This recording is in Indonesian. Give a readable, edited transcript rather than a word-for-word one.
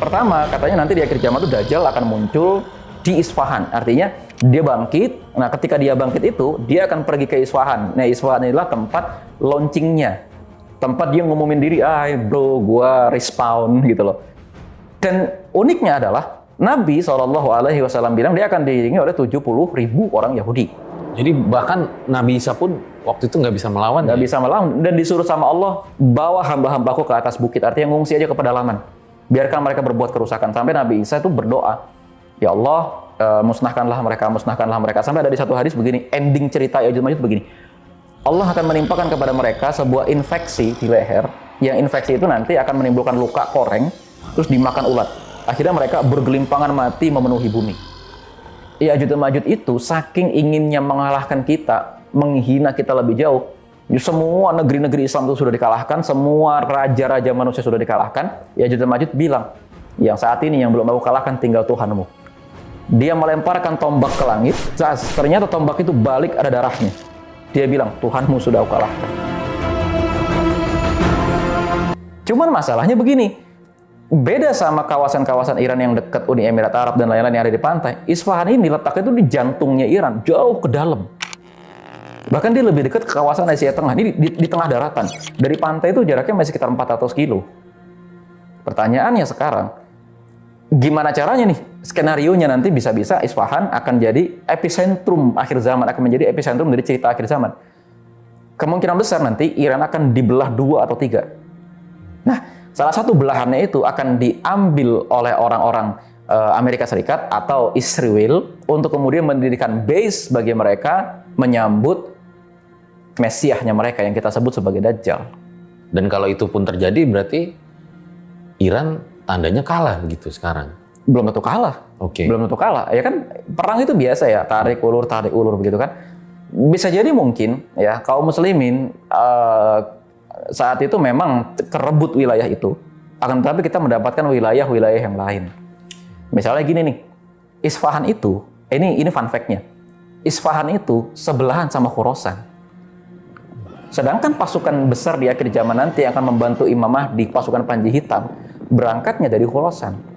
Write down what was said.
Pertama, katanya nanti di akhir zaman itu Dajjal akan muncul di Isfahan. Artinya dia bangkit. Nah, ketika dia bangkit itu, dia akan pergi ke Isfahan. Nah, Isfahan adalah tempat launchingnya. Tempat dia ngumumin diri, bro, gua respawn gitu loh. Dan uniknya adalah Nabi SAW bilang dia akan diiringi oleh 70.000 orang Yahudi. Jadi bahkan Nabi Isa pun waktu itu nggak bisa melawan. Nggak bisa melawan. Dan disuruh sama Allah, bawa hamba-hambaku ke atas bukit. Artinya ngungsi aja ke pedalaman. Biarkan mereka berbuat kerusakan. Sampai Nabi Isa itu berdoa, ya Allah, musnahkanlah mereka. Sampai ada di satu hadis begini, ending cerita Ya'juj Ma'juj begini. Allah akan menimpakan kepada mereka sebuah infeksi di leher, yang infeksi itu nanti akan menimbulkan luka koreng, terus dimakan ulat. Akhirnya mereka bergelimpangan mati memenuhi bumi. Ya'juj Ma'juj itu saking inginnya mengalahkan kita, menghina kita lebih jauh. Semua negeri-negeri Islam itu sudah dikalahkan, semua raja-raja manusia sudah dikalahkan. Ya'juj Ma'juj bilang, yang saat ini yang belum aku kalahkan tinggal Tuhanmu. Dia melemparkan tombak ke langit, ternyata tombak itu balik ada darahnya. Dia bilang, Tuhanmu sudah aku kalahkan. Cuman masalahnya begini, beda sama kawasan-kawasan Iran yang dekat Uni Emirat Arab dan lain-lain yang ada di pantai. Isfahan ini letaknya itu di jantungnya Iran, jauh ke dalam. Bahkan dia lebih dekat ke kawasan Asia Tengah, ini di tengah daratan. Dari pantai itu jaraknya masih sekitar 400 kilo. Pertanyaannya sekarang, gimana caranya nih? Skenarionya nanti bisa-bisa Isfahan akan jadi epicentrum akhir zaman, akan menjadi epicentrum dari cerita akhir zaman. Kemungkinan besar nanti Iran akan dibelah 2 atau 3. Nah, salah satu belahannya itu akan diambil oleh orang-orang Amerika Serikat atau Israel untuk kemudian mendirikan base bagi mereka menyambut mesiahnya mereka yang kita sebut sebagai Dajjal. Dan kalau itu pun terjadi berarti Iran tandanya kalah gitu sekarang. Belum tentu kalah. Oke. Belum tentu kalah. Ya kan perang itu biasa ya, tarik ulur begitu kan. Bisa jadi mungkin ya kaum muslimin saat itu memang kerebut wilayah itu. Akan tetapi kita mendapatkan wilayah-wilayah yang lain. Misalnya gini nih, Isfahan itu, ini fun fact-nya. Isfahan itu sebelahan sama Khurasan. Sedangkan pasukan besar di akhir zaman nanti yang akan membantu Imam Mahdi, pasukan Panji Hitam, berangkatnya dari Khurasan.